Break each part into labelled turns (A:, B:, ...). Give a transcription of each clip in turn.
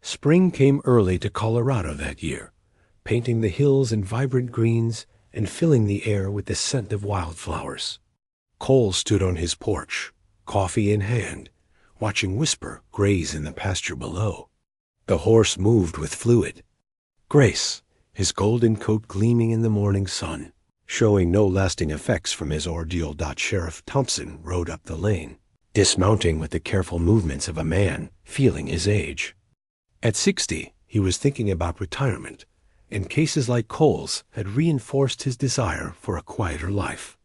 A: Spring came early to Colorado that year, painting the hills in vibrant greens and filling the air with the scent of wildflowers. Cole stood on his porch, coffee in hand, watching Whisper graze in the pasture below. The horse moved with fluid grace, his golden coat gleaming in the morning sun, showing no lasting effects from his ordeal. Sheriff Thompson rode up the lane, dismounting with the careful movements of a man feeling his age. At 60, he was thinking about retirement, and cases like Cole's had reinforced his desire for a quieter life.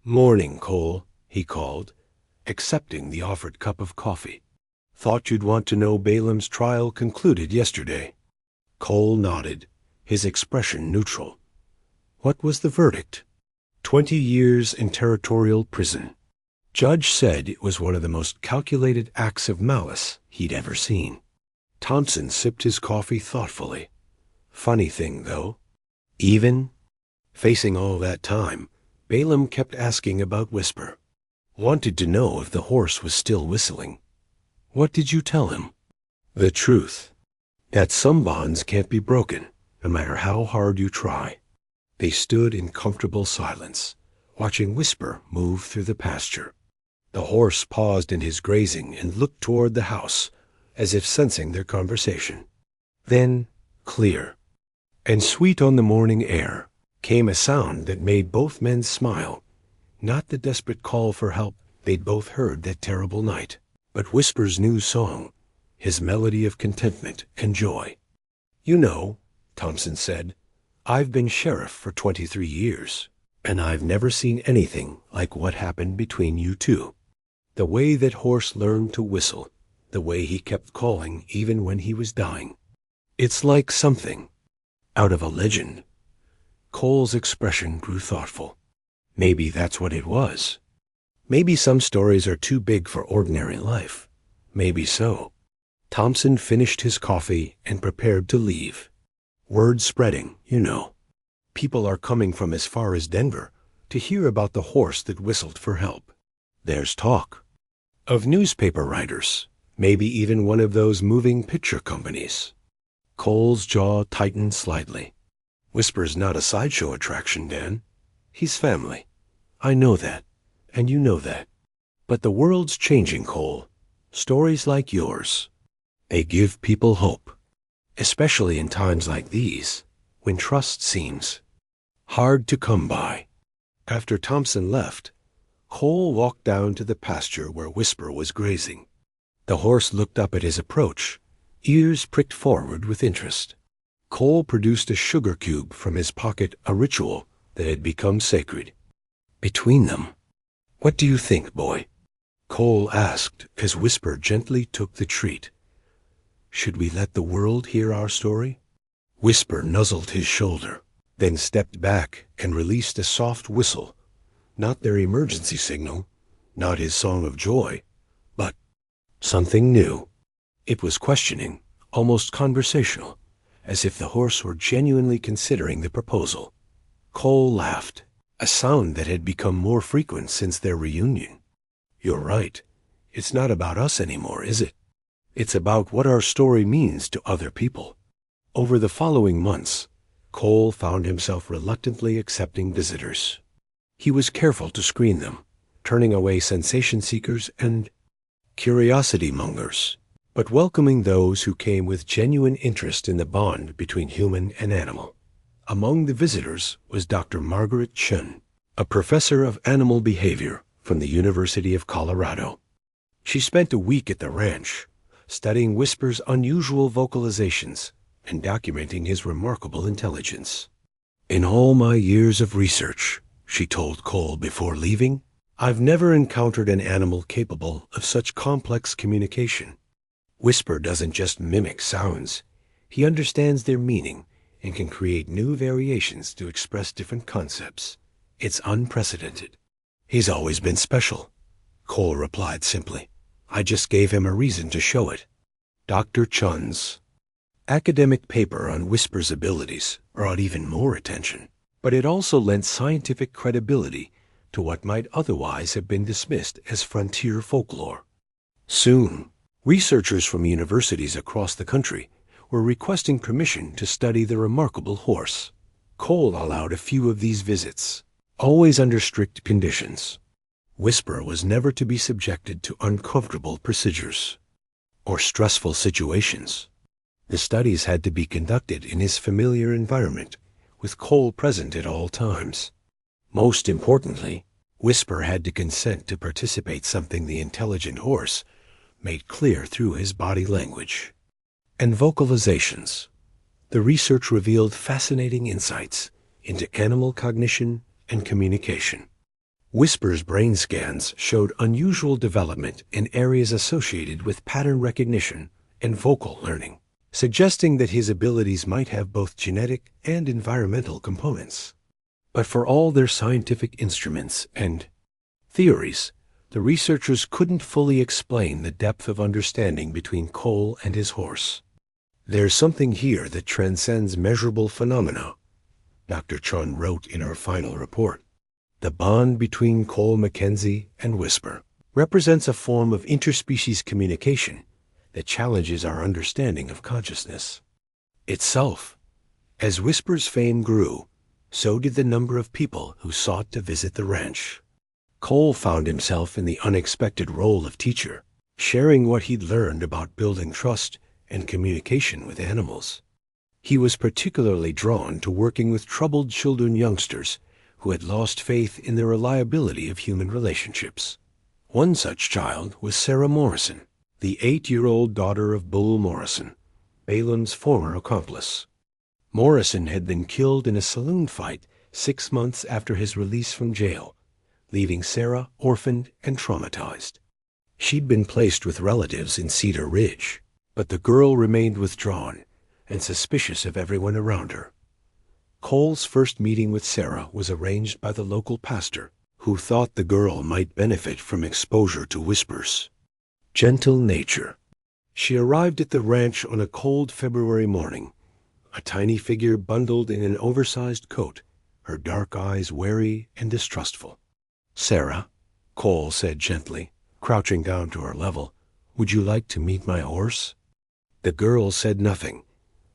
A: "Morning, Cole," he called, accepting the offered cup of coffee. "Thought you'd want to know Balaam's trial concluded yesterday." Cole nodded, his expression neutral. What was the verdict? 20 years in territorial prison. Judge said it was one of the most calculated acts of malice he'd ever seen. Thompson sipped his coffee thoughtfully. Funny thing, though. Even facing all that time, Balaam kept asking about Whisper. Wanted to know if the horse was still whistling. "What did you tell him?" "The truth. That some bonds can't be broken, no matter how hard you try." They stood in comfortable silence, watching Whisper move through the pasture. The horse paused in his grazing and looked toward the house, as if sensing their conversation. Then, clear and sweet on the morning air, came a sound that made both men smile. Not the desperate call for help they'd both heard that terrible night, but Whisper's new song, his melody of contentment and joy. "You know," Thompson said, "I've been sheriff for 23 years, and I've never seen anything like what happened between you two. The way that horse learned to whistle, the way he kept calling even when he was dying. It's like something out of a legend." Cole's expression grew thoughtful. Maybe that's what it was. Maybe some stories are too big for ordinary life. Maybe so. Thompson finished his coffee and prepared to leave. Word spreading, you know. People are coming from as far as Denver to hear about the horse that whistled for help. There's talk of newspaper writers, maybe even one of those moving picture companies. Cole's jaw tightened slightly. "Whisper's not a sideshow attraction, Dan. He's family. I know that, and you know that. But the world's changing, Cole. Stories like yours, they give people hope, especially in times like these, when trust seems hard to come by." After Thompson left, Cole walked down to the pasture where Whisper was grazing. The horse looked up at his approach, ears pricked forward with interest. Cole produced a sugar cube from his pocket, a ritual that had become sacred. "Between them, what do you think, boy?" Cole asked as Whisper gently took the treat. "Should we let the world hear our story?" Whisper nuzzled his shoulder, then stepped back and released a soft whistle. Not their emergency signal, not his song of joy, but something new. It was questioning, almost conversational, as if the horse were genuinely considering the proposal. Cole laughed, a sound that had become more frequent since their reunion. "You're right. It's not about us anymore, is it? It's about what our story means to other people." Over the following months, Cole found himself reluctantly accepting visitors. He was careful to screen them, turning away sensation seekers and curiosity mongers, but welcoming those who came with genuine interest in the bond between human and animal. Among the visitors was Dr. Margaret Chen, a professor of animal behavior from the University of Colorado. She spent a week at the ranch, studying Whisper's unusual vocalizations and documenting his remarkable intelligence. "In all my years of research," she told Cole before leaving, "I've never encountered an animal capable of such complex communication. Whisper doesn't just mimic sounds. He understands their meaning and can create new variations to express different concepts. It's unprecedented." "He's always been special," Cole replied simply. "I just gave him a reason to show it." Dr. Chun's academic paper on Whisper's abilities brought even more attention, but it also lent scientific credibility to what might otherwise have been dismissed as frontier folklore. Soon, researchers from universities across the country were requesting permission to study the remarkable horse. Cole allowed a few of these visits, always under strict conditions. Whisper was never to be subjected to uncomfortable procedures or stressful situations. The studies had to be conducted in his familiar environment, with Cole present at all times. Most importantly, Whisper had to consent to participate, something the intelligent horse made clear through his body language and vocalizations. The research revealed fascinating insights into animal cognition and communication. Whisper's brain scans showed unusual development in areas associated with pattern recognition and vocal learning, suggesting that his abilities might have both genetic and environmental components. But for all their scientific instruments and theories, the researchers couldn't fully explain the depth of understanding between Cole and his horse. "There's something here that transcends measurable phenomena," Dr. Chun wrote in her final report. "The bond between Cole Mackenzie and Whisper represents a form of interspecies communication that challenges our understanding of consciousness itself." As Whisper's fame grew, so did the number of people who sought to visit the ranch. Cole found himself in the unexpected role of teacher, sharing what he'd learned about building trust and communication with animals. He was particularly drawn to working with troubled children youngsters who had lost faith in the reliability of human relationships. One such child was Sarah Morrison, the 8-year-old daughter of Bull Morrison, Balaam's former accomplice. Morrison had been killed in a saloon fight 6 months after his release from jail, leaving Sarah orphaned and traumatized. She'd been placed with relatives in Cedar Ridge, but the girl remained withdrawn and suspicious of everyone around her. Cole's first meeting with Sarah was arranged by the local pastor, who thought the girl might benefit from exposure to Whisper's gentle nature. She arrived at the ranch on a cold February morning, a tiny figure bundled in an oversized coat, her dark eyes wary and distrustful. "Sarah," Cole said gently, crouching down to her level, "would you like to meet my horse?" The girl said nothing,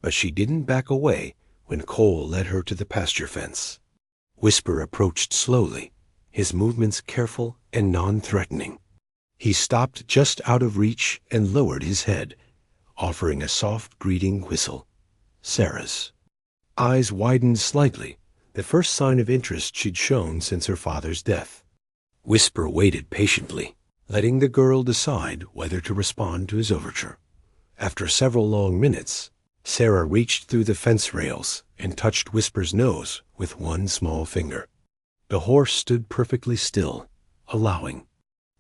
A: but she didn't back away when Cole led her to the pasture fence. Whisper approached slowly, his movements careful and non-threatening. He stopped just out of reach and lowered his head, offering a soft greeting whistle. Sarah's eyes widened slightly, the first sign of interest she'd shown since her father's death. Whisper waited patiently, letting the girl decide whether to respond to his overture. After several long minutes, Sarah reached through the fence rails and touched Whisper's nose with one small finger. The horse stood perfectly still, allowing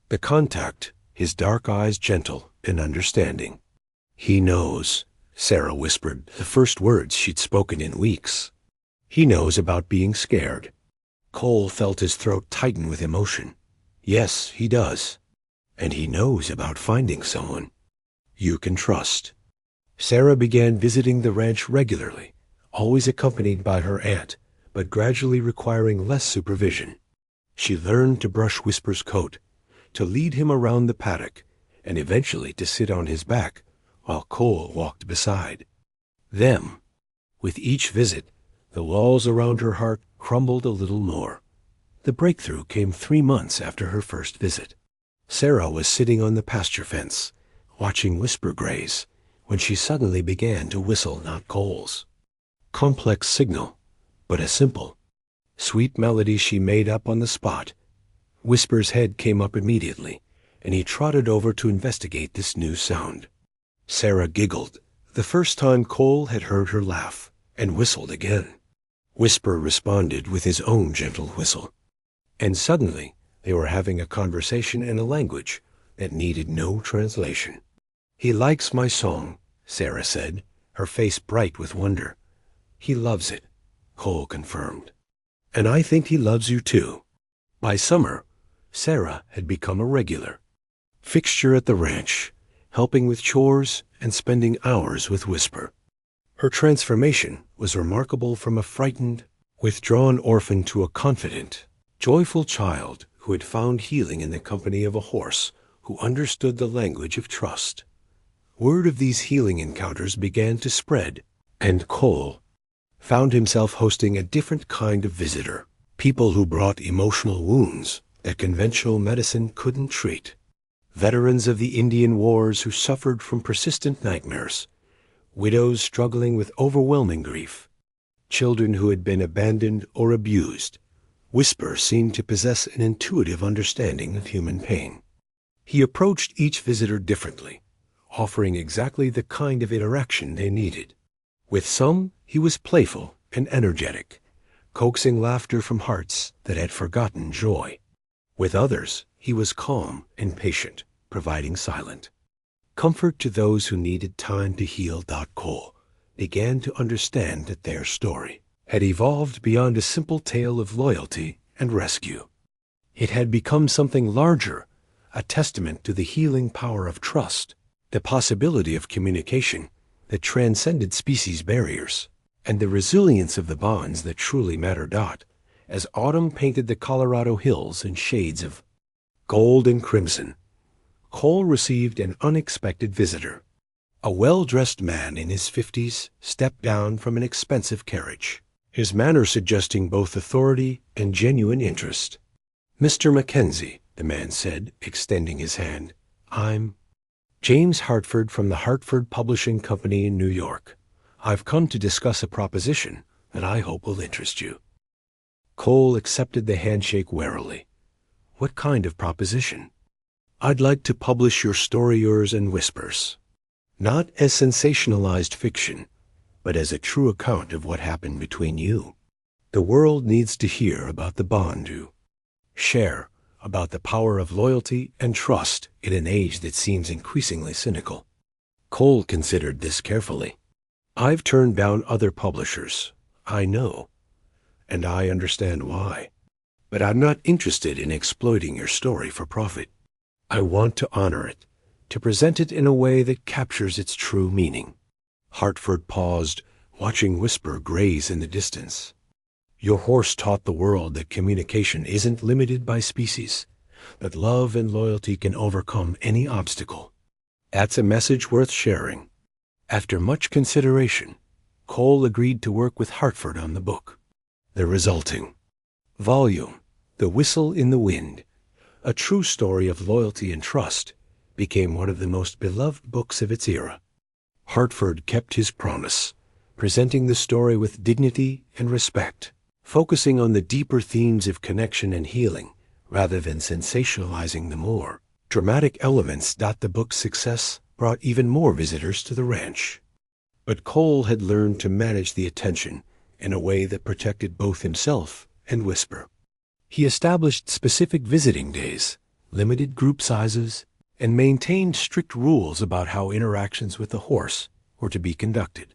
A: the contact, his dark eyes gentle and understanding. "He knows," Sarah whispered, the first words she'd spoken in weeks. "He knows about being scared." Cole felt his throat tighten with emotion. "Yes, he does. And he knows about finding someone you can trust." Sarah began visiting the ranch regularly, always accompanied by her aunt, but gradually requiring less supervision. She learned to brush Whisper's coat, to lead him around the paddock, and eventually to sit on his back while Cole walked beside them. With each visit, the walls around her heart crumbled a little more. The breakthrough came 3 months after her first visit. Sarah was sitting on the pasture fence, watching Whisper graze, when she suddenly began to whistle not Cole's complex signal, but a simple, sweet melody she made up on the spot. Whisper's head came up immediately, and he trotted over to investigate this new sound. Sarah giggled, the first time Cole had heard her laugh, and whistled again. Whisper responded with his own gentle whistle. And suddenly, they were having a conversation in a language that needed no translation. "He likes my song," Sarah said, her face bright with wonder. "He loves it," Cole confirmed. "And I think he loves you too." By summer, Sarah had become a regular fixture at the ranch, helping with chores and spending hours with Whisper. Her transformation was remarkable, from a frightened, withdrawn orphan to a confident, joyful child who had found healing in the company of a horse who understood the language of trust. Word of these healing encounters began to spread, and Cole found himself hosting a different kind of visitor. People who brought emotional wounds that conventional medicine couldn't treat. Veterans of the Indian Wars who suffered from persistent nightmares. Widows struggling with overwhelming grief. Children who had been abandoned or abused. Whisper seemed to possess an intuitive understanding of human pain. He approached each visitor differently, offering exactly the kind of interaction they needed. With some, he was playful and energetic, coaxing laughter from hearts that had forgotten joy. With others, he was calm and patient, providing silent comfort to those who needed time to heal. Cole began to understand that their story had evolved beyond a simple tale of loyalty and rescue. It had become something larger, a testament to the healing power of trust, the possibility of communication that transcended species barriers, and the resilience of the bonds that truly matter. As autumn painted the Colorado hills in shades of gold and crimson, Cole received an unexpected visitor. A well-dressed man in his 50s stepped down from an expensive carriage, his manner suggesting both authority and genuine interest. "Mr. Mackenzie," the man said, extending his hand, "I'm James Hartford from the Hartford Publishing Company in New York. I've come to discuss a proposition that I hope will interest you." Cole accepted the handshake warily. "What kind of proposition?" "I'd like to publish your story, Yours and Whispers. Not as sensationalized fiction, but as a true account of what happened between you. The world needs to hear about the bond you share, about the power of loyalty and trust in an age that seems increasingly cynical." Cole considered this carefully. "I've turned down other publishers, I know, and I understand why. But I'm not interested in exploiting your story for profit. I want to honor it, to present it in a way that captures its true meaning." Hartford paused, watching Whisper graze in the distance. "Your horse taught the world that communication isn't limited by species, that love and loyalty can overcome any obstacle. That's a message worth sharing." After much consideration, Cole agreed to work with Hartford on the book. The resulting volume, The Whistle in the Wind, a true story of loyalty and trust, became one of the most beloved books of its era. Hartford kept his promise, presenting the story with dignity and respect, focusing on the deeper themes of connection and healing rather than sensationalizing the more dramatic elements. The book's success brought even more visitors to the ranch. But Cole had learned to manage the attention in a way that protected both himself and Whisper. He established specific visiting days, limited group sizes, and maintained strict rules about how interactions with the horse were to be conducted.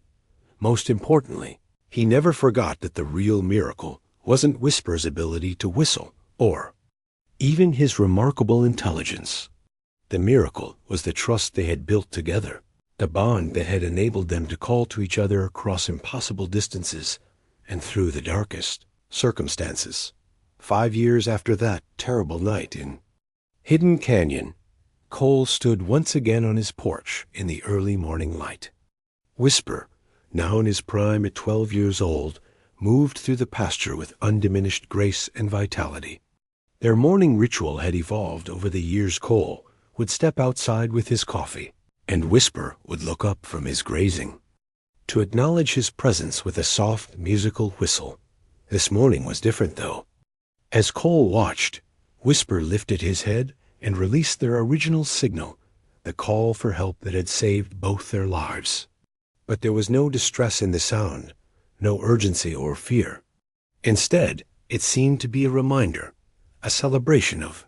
A: Most importantly, he never forgot that the real miracle wasn't Whisper's ability to whistle, or even his remarkable intelligence. The miracle was the trust they had built together, the bond that had enabled them to call to each other across impossible distances and through the darkest circumstances. 5 years after that terrible night in Hidden Canyon, Cole stood once again on his porch in the early morning light. Whisper, now in his prime at 12 years old, moved through the pasture with undiminished grace and vitality. Their morning ritual had evolved over the years. Cole would step outside with his coffee, and Whisper would look up from his grazing to acknowledge his presence with a soft, musical whistle. This morning was different, though. As Cole watched, Whisper lifted his head and released their original signal, the call for help that had saved both their lives. But there was no distress in the sound, no urgency or fear. Instead, it seemed to be a reminder, a celebration of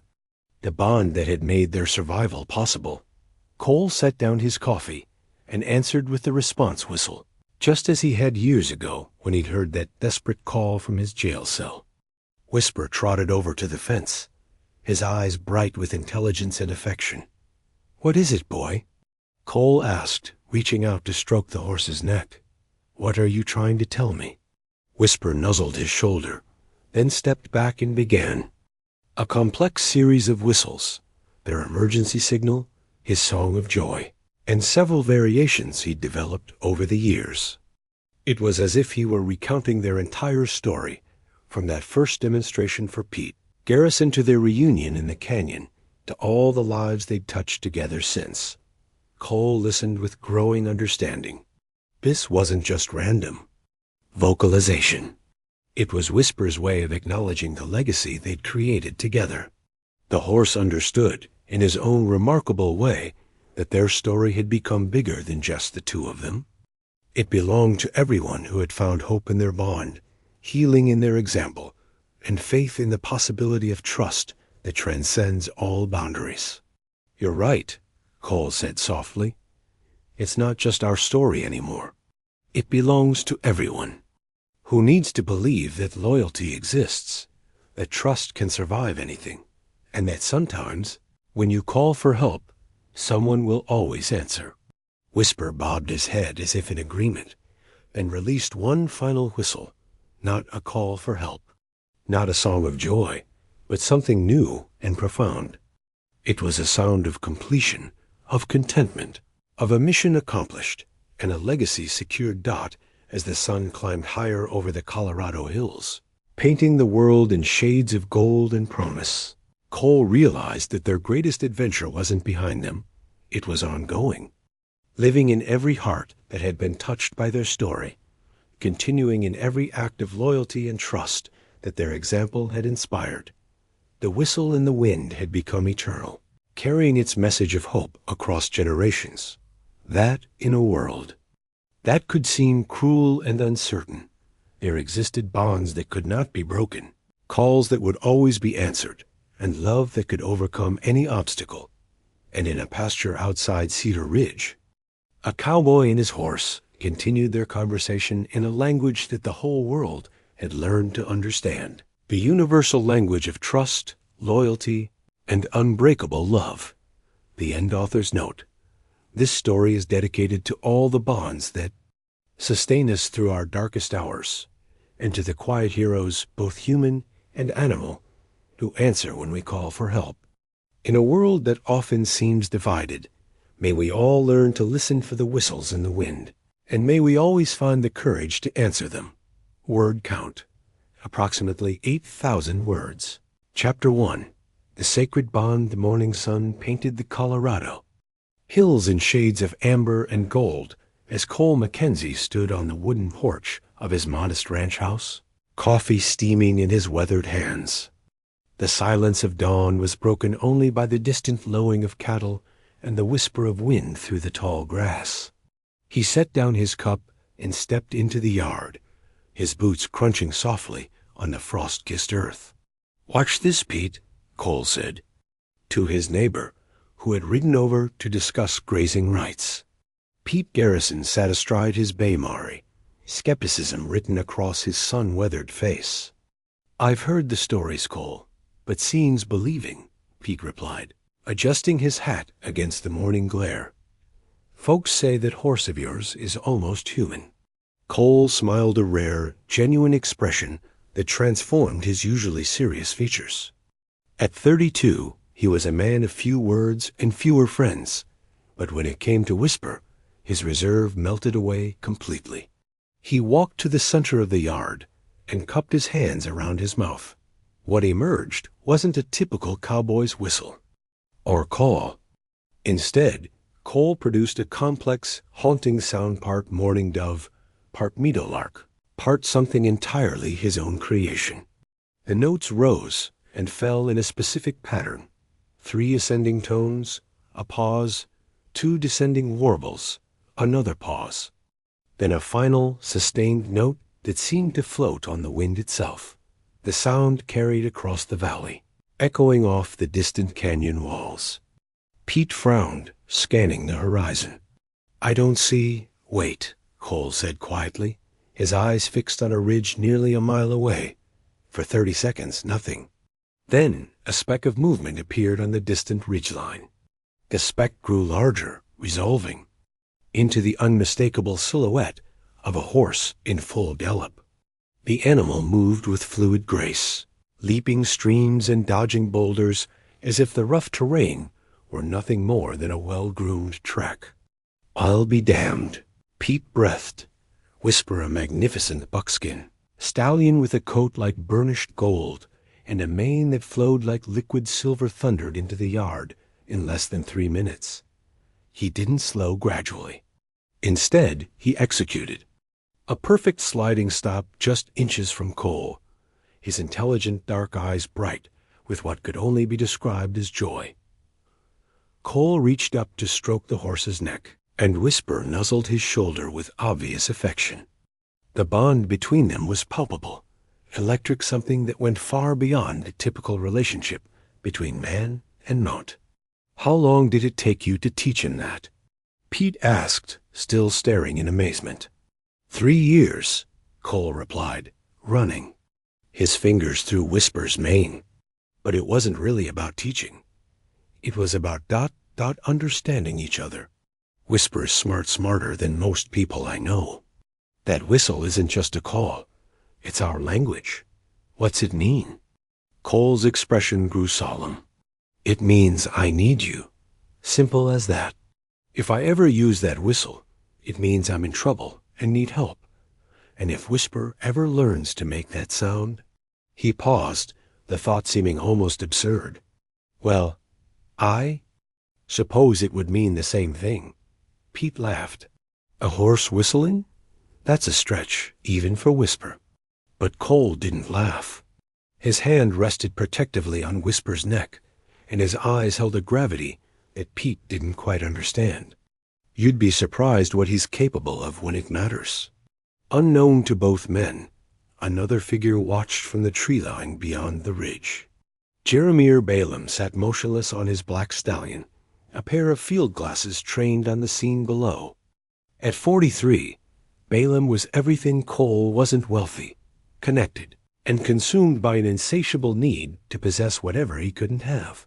A: the bond that had made their survival possible. Cole set down his coffee and answered with the response whistle, just as he had years ago when he'd heard that desperate call from his jail cell. Whisper trotted over to the fence, his eyes bright with intelligence and affection. "What is it, boy?" Cole asked, reaching out to stroke the horse's neck. "What are you trying to tell me?" Whisper nuzzled his shoulder, then stepped back and began a complex series of whistles, their emergency signal, his song of joy. and several variations he'd developed over the years. It was as if he were recounting their entire story, from that first demonstration for Pete Garrison to their reunion in the canyon, to all the lives they'd touched together since. Cole listened with growing understanding. This wasn't just random vocalization. It was Whisper's way of acknowledging the legacy they'd created together. The horse understood, in his own remarkable way, that their story had become bigger than just the two of them. It belonged to everyone who had found hope in their bond, healing in their example, and faith in the possibility of trust that transcends all boundaries. "You're right," Cole said softly. "It's not just our story anymore. It belongs to everyone who needs to believe that loyalty exists, that trust can survive anything, and that sometimes, when you call for help, someone will always answer." Whisper bobbed his head as if in agreement, and released one final whistle, not a call for help, not a song of joy, but something new and profound. It was a sound of completion, of contentment, of a mission accomplished, and a legacy secured. As the sun climbed higher over the Colorado hills, painting the world in shades of gold and promise, Cole realized that their greatest adventure wasn't behind them. It was ongoing, living in every heart that had been touched by their story, continuing in every act of loyalty and trust that their example had inspired. The whistle in the wind had become eternal, carrying its message of hope across generations. That in a world that could seem cruel and uncertain, there existed bonds that could not be broken, calls that would always be answered, and love that could overcome any obstacle. And in a pasture outside Cedar Ridge, a cowboy and his horse continued their conversation in a language that the whole world had learned to understand, the universal language of trust, loyalty, and unbreakable love. The end author's note: this story is dedicated to all the bonds that sustain us through our darkest hours, and to the quiet heroes, both human and animal, who answer when we call for help. In a world that often seems divided, may we all learn to listen for the whistles in the wind, and may we always find the courage to answer them. Word count: approximately 8,000 words. Chapter 1. The Sacred Bond. The morning sun painted the Colorado hills in shades of amber and gold as Cole Mackenzie stood on the wooden porch of his modest ranch house, coffee steaming in his weathered hands. The silence of dawn was broken only by the distant lowing of cattle and the whisper of wind through the tall grass. He set down his cup and stepped into the yard, his boots crunching softly on the frost-kissed earth. "Watch this, Pete," Cole said, to his neighbor, who had ridden over to discuss grazing rights. Pete Garrison sat astride his bay mari, skepticism written across his sun-weathered face. "I've heard the stories, Cole, but seeing's believing," Pete replied, adjusting his hat against the morning glare. "Folks say that horse of yours is almost human." Cole smiled a rare, genuine expression that transformed his usually serious features. At 32, he was a man of few words and fewer friends, but when it came to Whisper, his reserve melted away completely. He walked to the center of the yard and cupped his hands around his mouth. What emerged wasn't a typical cowboy's whistle or call. Instead, Cole produced a complex, haunting sound, part mourning dove, part meadowlark, part something entirely his own creation. The notes rose and fell in a specific pattern: 3 ascending tones, a pause, 2 descending warbles, another pause, then a final, sustained note that seemed to float on the wind itself. The sound carried across the valley, echoing off the distant canyon walls. Pete frowned, scanning the horizon. "I don't see—" "Wait," Cole said quietly, his eyes fixed on a ridge nearly a mile away. For 30 seconds, nothing. Then a speck of movement appeared on the distant ridgeline. The speck grew larger, resolving into the unmistakable silhouette of a horse in full gallop. The animal moved with fluid grace, leaping streams and dodging boulders as if the rough terrain were nothing more than a well-groomed track. I'll be damned. Pete breathed. Whisper a magnificent buckskin, stallion with a coat like burnished gold, and a mane that flowed like liquid silver thundered into the yard in less than 3 minutes. He didn't slow gradually. Instead, he executed. A perfect sliding stop just inches from Cole, his intelligent dark eyes bright with what could only be described as joy. Cole reached up to stroke the horse's neck, and Whisper nuzzled his shoulder with obvious affection. The bond between them was palpable, electric, something that went far beyond the typical relationship between man and naught. How long did it take you to teach him that? Pete asked, still staring in amazement. 3 years, Cole replied, running, his fingers through Whisper's mane. But it wasn't really about teaching. It was about understanding each other. Whisper's smarter than most people I know. That whistle isn't just a call. It's our language. What's it mean? Cole's expression grew solemn. It means I need you. Simple as that. If I ever use that whistle, it means I'm in trouble and need help. And if Whisper ever learns to make that sound... He paused, the thought seeming almost absurd. Well, I suppose it would mean the same thing. Pete laughed. A horse whistling? That's a stretch, even for Whisper. But Cole didn't laugh. His hand rested protectively on Whisper's neck, and his eyes held a gravity that Pete didn't quite understand. You'd be surprised what he's capable of when it matters. Unknown to both men, another figure watched from the tree line beyond the ridge. Jeremiah Balaam sat motionless on his black stallion, a pair of field glasses trained on the scene below. At 43, Balaam was everything Cole wasn't: wealthy, connected, and consumed by an insatiable need to possess whatever he couldn't have.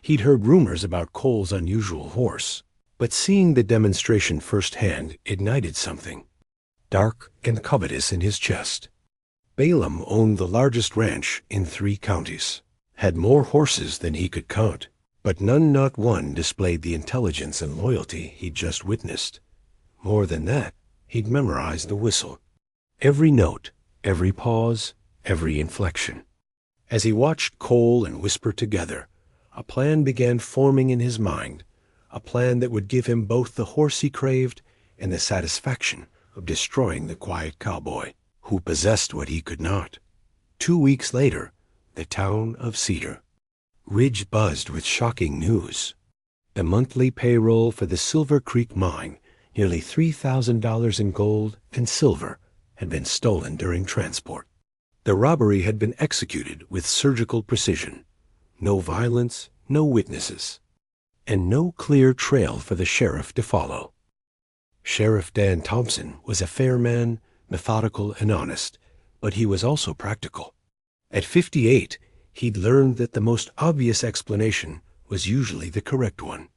A: He'd heard rumors about Cole's unusual horse, but seeing the demonstration firsthand ignited something dark and covetous in his chest. Balaam owned the largest ranch in 3 counties, had more horses than he could count, but not one displayed the intelligence and loyalty he'd just witnessed. More than that, he'd memorized the whistle. Every note, every pause, every inflection. As he watched Cole and Whisper together, a plan began forming in his mind, a plan that would give him both the horse he craved and the satisfaction of destroying the quiet cowboy who possessed what he could not. 2 weeks later, the town of Cedar Ridge buzzed with shocking news. The monthly payroll for the Silver Creek mine, nearly $3,000 in gold and silver, had been stolen during transport. The robbery had been executed with surgical precision. No violence, no witnesses, and no clear trail for the sheriff to follow. Sheriff Dan Thompson was a fair man, methodical and honest, but he was also practical. At 58, he'd learned that the most obvious explanation was usually the correct one.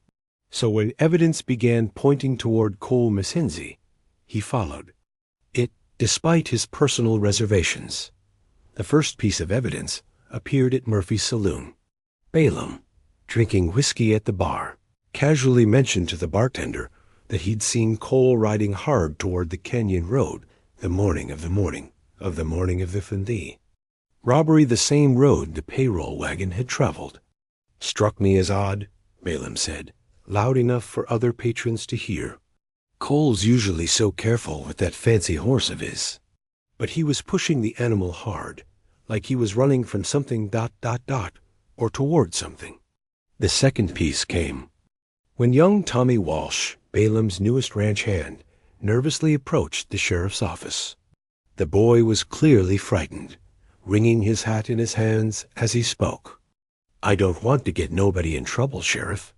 A: So when evidence began pointing toward Cole Mackenzie, he followed it, despite his personal reservations. The first piece of evidence appeared at Murphy's saloon. Balaam, drinking whiskey at the bar, casually mentioned to the bartender that he'd seen Cole riding hard toward the canyon road the morning of the Fundy. Robbery the same road the payroll wagon had traveled. Struck me as odd, Balaam said, loud enough for other patrons to hear. Cole's usually so careful with that fancy horse of his, but he was pushing the animal hard, like he was running from something ... or toward something. The second piece came when young Tommy Walsh, Balaam's newest ranch hand, nervously approached the sheriff's office. The boy was clearly frightened, wringing his hat in his hands as he spoke. "I don't want to get nobody in trouble, Sheriff,"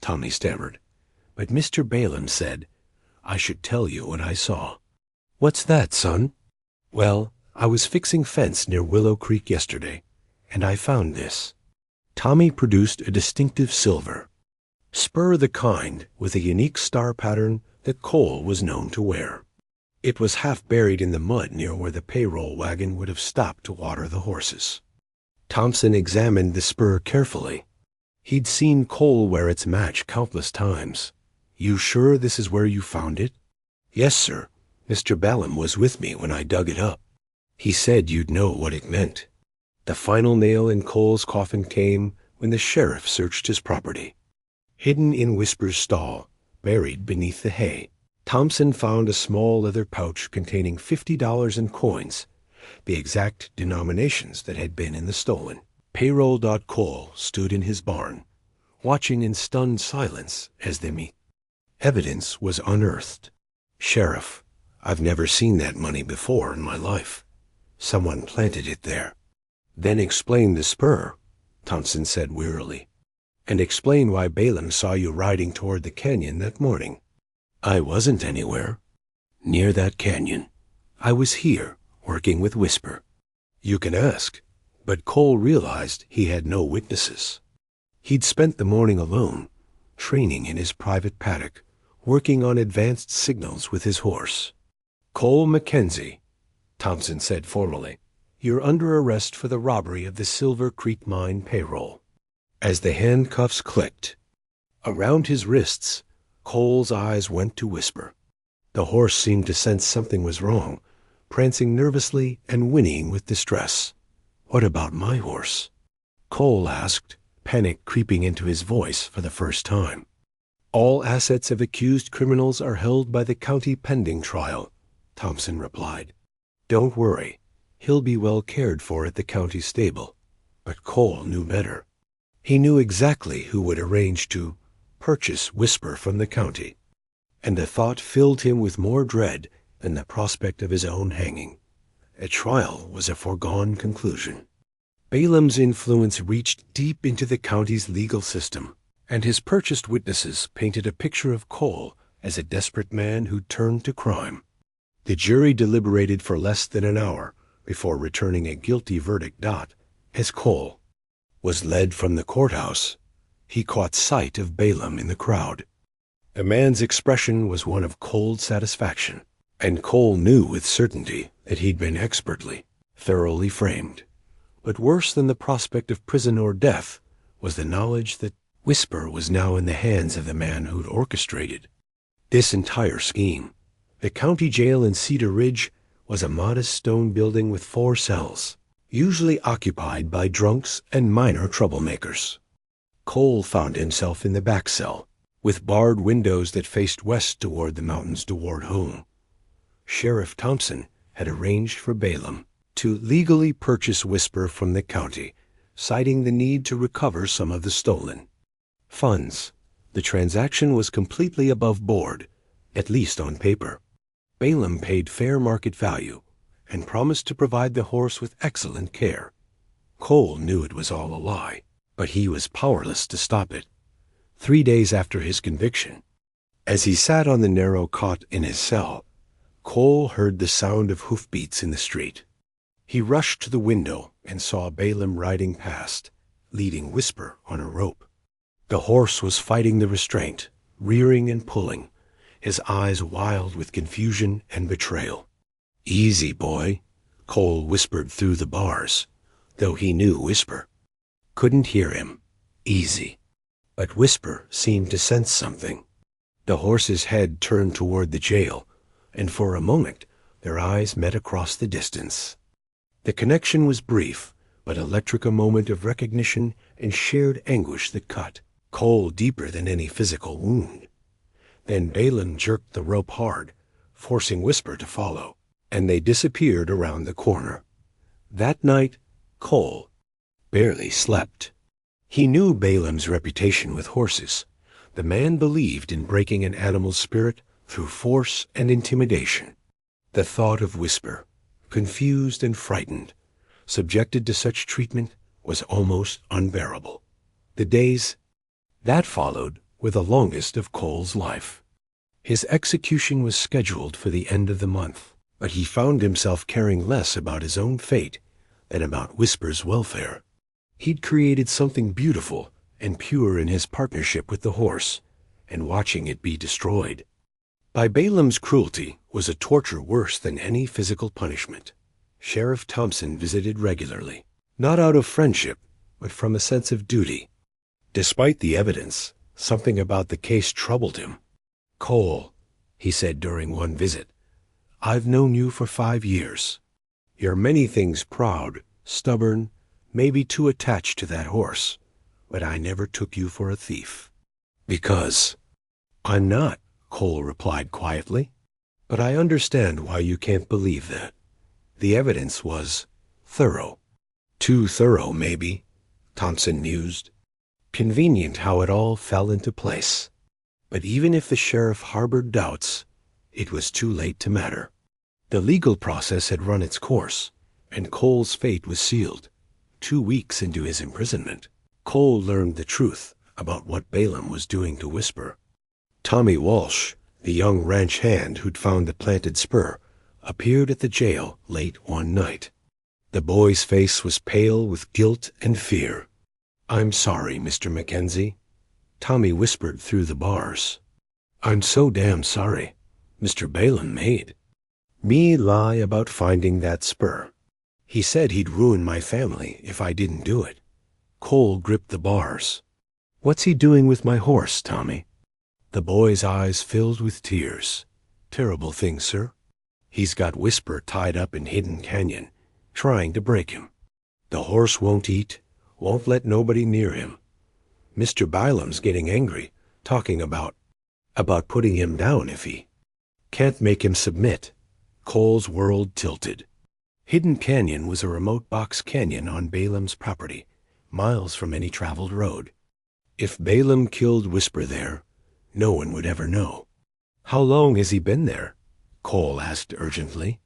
A: Tommy stammered, but Mr. Balaam said, "I should tell you what I saw." "What's that, son?" "Well, I was fixing fence near Willow Creek yesterday, and I found this." Tommy produced a distinctive silver, spur the kind with a unique star pattern that Cole was known to wear. It was half buried in the mud near where the payroll wagon would have stopped to water the horses. Thompson examined the spur carefully. He'd seen Cole wear its match countless times. You sure this is where you found it? Yes, sir. Mr. Ballum was with me when I dug it up. He said you'd know what it meant. The final nail in Cole's coffin came when the sheriff searched his property. Hidden in Whisper's stall, buried beneath the hay, Thompson found a small leather pouch containing $50 in coins, the exact denominations that had been in the stolen. Payroll. Cole stood in his barn, watching in stunned silence as they meet. Evidence was unearthed. Sheriff, I've never seen that money before in my life. Someone planted it there. Then explain the spur, Thompson said wearily, and explain why Balaam saw you riding toward the canyon that morning. I wasn't anywhere near that canyon. I was here, working with Whisper. You can ask, but Cole realized he had no witnesses. He'd spent the morning alone, training in his private paddock, working on advanced signals with his horse. Cole Mackenzie, Thompson said formally, you're under arrest for the robbery of the Silver Creek Mine payroll. As the handcuffs clicked around his wrists, Cole's eyes went to Whisper. The horse seemed to sense something was wrong, prancing nervously and whinnying with distress. What about my horse? Cole asked, panic creeping into his voice for the first time. All assets of accused criminals are held by the county pending trial, Thompson replied. Don't worry, he'll be well cared for at the county stable. But Cole knew better. He knew exactly who would arrange to purchase Whisper from the county, and the thought filled him with more dread than the prospect of his own hanging. A trial was a foregone conclusion. Balaam's influence reached deep into the county's legal system, and his purchased witnesses painted a picture of Cole as a desperate man who turned to crime. The jury deliberated for less than an hour before returning a guilty verdict. As Cole was led from the courthouse, he caught sight of Balaam in the crowd. The man's expression was one of cold satisfaction, and Cole knew with certainty that he'd been expertly, thoroughly framed. But worse than the prospect of prison or death was the knowledge that Whisper was now in the hands of the man who'd orchestrated this entire scheme. The county jail in Cedar Ridge was a modest stone building with 4 cells, usually occupied by drunks and minor troublemakers. Cole found himself in the back cell, with barred windows that faced west toward the mountains toward home. Sheriff Thompson had arranged for Balaam to legally purchase Whisper from the county, citing the need to recover some of the stolen funds. The transaction was completely above board, at least on paper. Balaam paid fair market value and promised to provide the horse with excellent care. Cole knew it was all a lie, but he was powerless to stop it. 3 days after his conviction, as he sat on the narrow cot in his cell, Cole heard the sound of hoofbeats in the street. He rushed to the window and saw Balaam riding past, leading Whisper on a rope. The horse was fighting the restraint, rearing and pulling, his eyes wild with confusion and betrayal. Easy, boy, Cole whispered through the bars, though he knew Whisper couldn't hear him. Easy. But Whisper seemed to sense something. The horse's head turned toward the jail, and for a moment their eyes met across the distance. The connection was brief, but electric, a moment of recognition and shared anguish that cut Cole deeper than any physical wound. Then Balaam jerked the rope hard, forcing Whisper to follow, and they disappeared around the corner. That night, Cole barely slept. He knew Balaam's reputation with horses. The man believed in breaking an animal's spirit through force and intimidation. The thought of Whisper, confused and frightened, subjected to such treatment, was almost unbearable. The days that followed were the longest of Cole's life. His execution was scheduled for the end of the month, but he found himself caring less about his own fate than about Whisper's welfare. He'd created something beautiful and pure in his partnership with the horse, and watching it be destroyed by Balaam's cruelty was a torture worse than any physical punishment. Sheriff Thompson visited regularly, not out of friendship, but from a sense of duty. Despite the evidence, something about the case troubled him. "Cole," he said during one visit, "I've known you for 5 years. You're many things proud, stubborn, maybe too attached to that horse, but I never took you for a thief." "Because I'm not," Cole replied quietly. "But I understand why you can't believe that. The evidence was thorough." "Too thorough, maybe," Thompson mused. Convenient how it all fell into place. But even if the sheriff harbored doubts, it was too late to matter. The legal process had run its course, and Cole's fate was sealed. 2 weeks into his imprisonment, Cole learned the truth about what Balaam was doing to Whisper. Tommy Walsh, the young ranch hand who'd found the planted spur, appeared at the jail late one night. The boy's face was pale with guilt and fear. "I'm sorry, Mr. Mackenzie," Tommy whispered through the bars. "I'm so damn sorry. Mr. Balaam made me lie about finding that spur. He said he'd ruin my family if I didn't do it." Cole gripped the bars. "What's he doing with my horse, Tommy?" The boy's eyes filled with tears. "Terrible thing, sir. He's got Whisper tied up in Hidden Canyon, trying to break him. The horse won't eat, won't let nobody near him. Mr. Balaam's getting angry, talking about putting him down if he can't make him submit." Cole's world tilted. Hidden Canyon was a remote box canyon on Balaam's property, miles from any traveled road. If Balaam killed Whisper there, no one would ever know. "How long has he been there?" Cole asked urgently.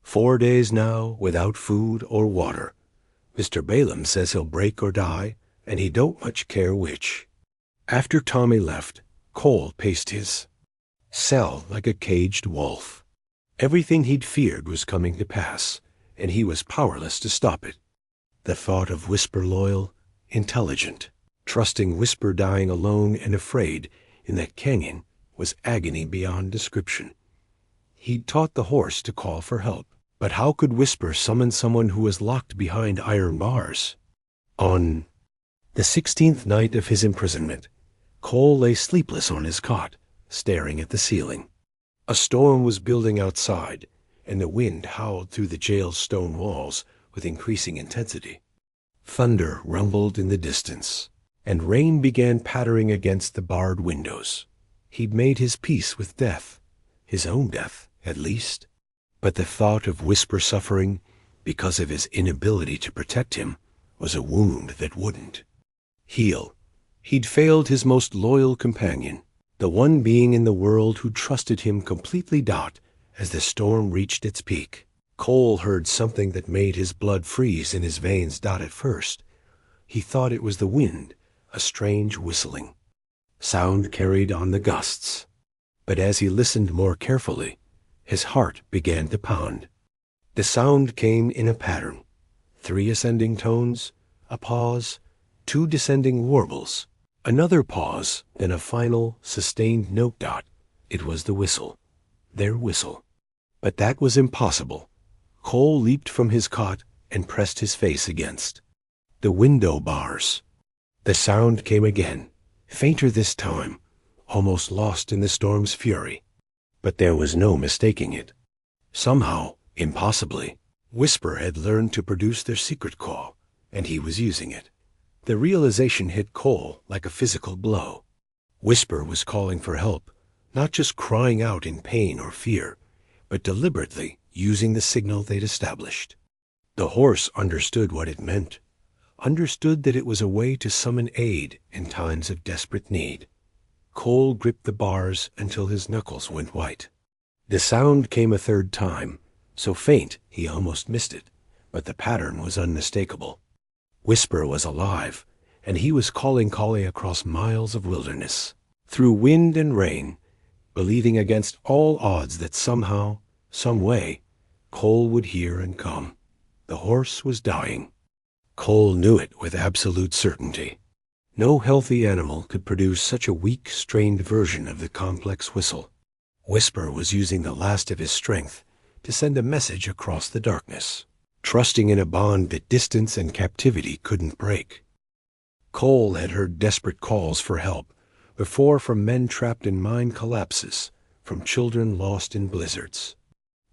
A: 4 days now, without food or water. Mr. Balaam says he'll break or die, and he don't much care which." After Tommy left, Cole paced his cell like a caged wolf. Everything he'd feared was coming to pass, and he was powerless to stop it. The thought of Whisper loyal, intelligent, trusting Whisper dying alone and afraid in that canyon was agony beyond description. He'd taught the horse to call for help, but how could Whisper summon someone who was locked behind iron bars? On the 16th night of his imprisonment, Cole lay sleepless on his cot, staring at the ceiling. A storm was building outside, and the wind howled through the jail's stone walls with increasing intensity. Thunder rumbled in the distance, and rain began pattering against the barred windows. He'd made his peace with death, his own death, at least. But the thought of Whisper suffering because of his inability to protect him was a wound that wouldn't heal. He'd failed his most loyal companion, the one being in the world who trusted him completely. As the storm reached its peak, Cole heard something that made his blood freeze in his veins. At first, he thought it was the wind, a strange whistling sound carried on the gusts. But as he listened more carefully, his heart began to pound. The sound came in a pattern: 3 ascending tones, a pause, 2 descending warbles, another pause, then a final, sustained note. It was the whistle, their whistle. But that was impossible. Cole leaped from his cot and pressed his face against the window bars. The sound came again, fainter this time, almost lost in the storm's fury. But there was no mistaking it. Somehow, impossibly, Whisper had learned to produce their secret call, and he was using it. The realization hit Cole like a physical blow. Whisper was calling for help, not just crying out in pain or fear, but deliberately using the signal they'd established. The horse understood what it meant, understood that it was a way to summon aid in times of desperate need. Cole gripped the bars until his knuckles went white. The sound came a third time, so faint he almost missed it, but the pattern was unmistakable. Whisper was alive, and he was calling across miles of wilderness, through wind and rain, believing against all odds that somehow, some way, Cole would hear and come. The horse was dying. Cole knew it with absolute certainty. No healthy animal could produce such a weak, strained version of the complex whistle. Whisper was using the last of his strength to send a message across the darkness, trusting in a bond that distance and captivity couldn't break. Cole had heard desperate calls for help, before from men trapped in mine collapses, from children lost in blizzards.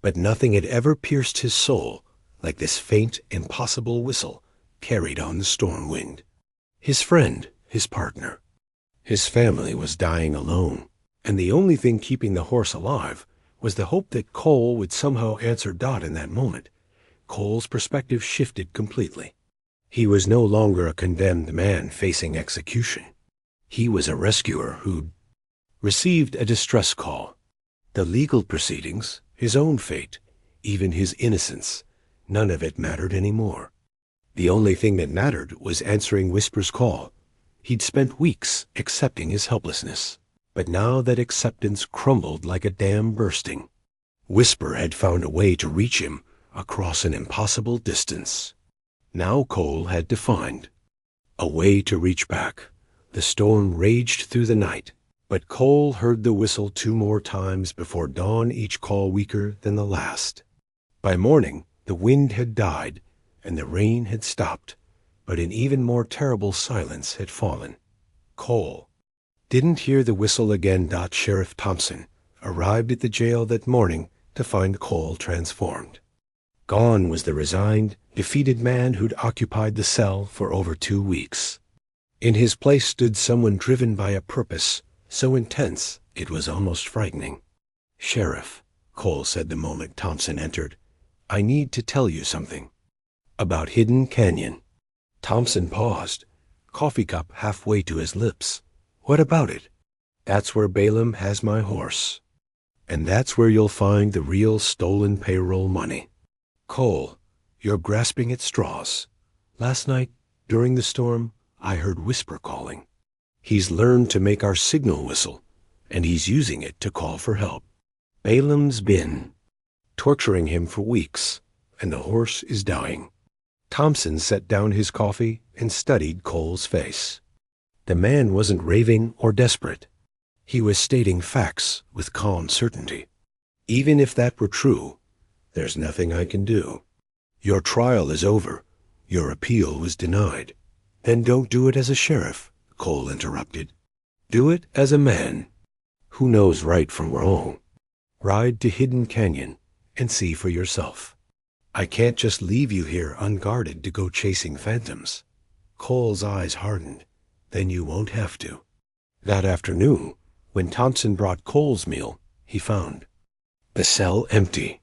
A: But nothing had ever pierced his soul like this faint, impossible whistle carried on the storm wind. His friend, his partner. His family was dying alone, and the only thing keeping the horse alive was the hope that Cole would somehow answer Dot in that moment. Cole's perspective shifted completely. He was no longer a condemned man facing execution. He was a rescuer who'd received a distress call. The legal proceedings, his own fate, even his innocence, none of it mattered anymore. The only thing that mattered was answering Whisper's call. He'd spent weeks accepting his helplessness, but now that acceptance crumbled like a dam bursting. Whisper had found a way to reach him across an impossible distance. Now Cole had to find a way to reach back. The storm raged through the night, but Cole heard the whistle 2 more times before dawn, each call weaker than the last. By morning, the wind had died, and the rain had stopped, but an even more terrible silence had fallen. Cole didn't hear the whistle again. Sheriff Thompson arrived at the jail that morning to find Cole transformed. Gone was the resigned, defeated man who'd occupied the cell for over 2 weeks. In his place stood someone driven by a purpose so intense it was almost frightening. "Sheriff," Cole said the moment Thompson entered, "I need to tell you something. About Hidden Canyon." Thompson paused, coffee cup halfway to his lips. "What about it?" "That's where Balaam has my horse. And that's where you'll find the real stolen payroll money." "Cole, you're grasping at straws. Last night, during the storm, I heard Whisper calling. He's learned to make our signal whistle, and he's using it to call for help. Balaam's been torturing him for weeks, and the horse is dying." Thompson set down his coffee and studied Cole's face. The man wasn't raving or desperate. He was stating facts with calm certainty. "Even if that were true, there's nothing I can do. Your trial is over. Your appeal was denied." "Then don't do it as a sheriff," Cole interrupted. "Do it as a man who knows right from wrong. Ride to Hidden Canyon and see for yourself. I can't just leave you here unguarded to go chasing phantoms." Cole's eyes hardened. "Then you won't have to." That afternoon, when Thompson brought Cole's meal, he found the cell empty.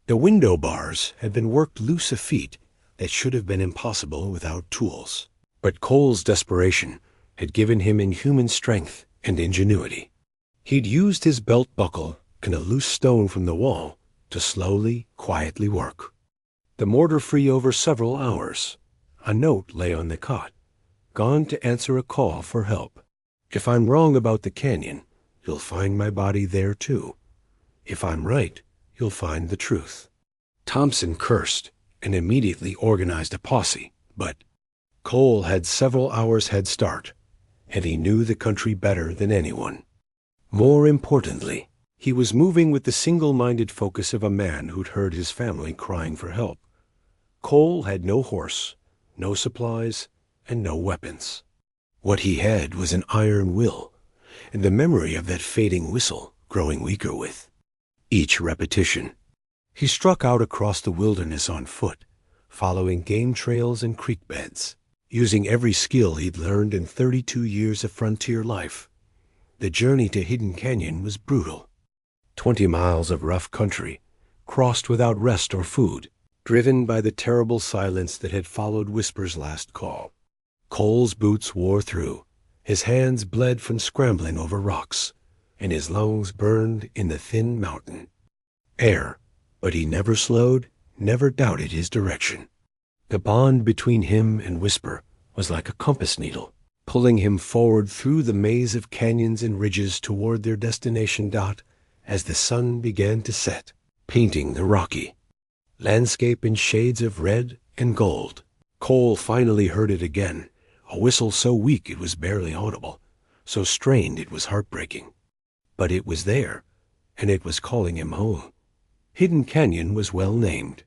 A: The window bars had been worked loose a feat that should have been impossible without tools. But Cole's desperation had given him inhuman strength and ingenuity. He'd used his belt buckle and a loose stone from the wall to slowly, quietly work. The mortar free over several hours. A note lay on the cot. "Gone to answer a call for help. If I'm wrong about the canyon, you'll find my body there too. If I'm right, you'll find the truth." Thompson cursed and immediately organized a posse, but Cole had several hours head start, and he knew the country better than anyone. More importantly, he was moving with the single-minded focus of a man who'd heard his family crying for help. Cole had no horse, no supplies, and no weapons. What he had was an iron will, and the memory of that fading whistle growing weaker with each repetition. He struck out across the wilderness on foot, following game trails and creek beds, using every skill he'd learned in 32 years of frontier life. The journey to Hidden Canyon was brutal. 20 miles of rough country, crossed without rest or food, driven by the terrible silence that had followed Whisper's last call. Cole's boots wore through, his hands bled from scrambling over rocks, and his lungs burned in the thin mountain air, but he never slowed, never doubted his direction. The bond between him and Whisper was like a compass needle, pulling him forward through the maze of canyons and ridges toward their destination. As the sun began to set, painting the rocky landscape in shades of red and gold, Cole finally heard it again, a whistle so weak it was barely audible, so strained it was heartbreaking. But it was there, and it was calling him home. Hidden Canyon was well named.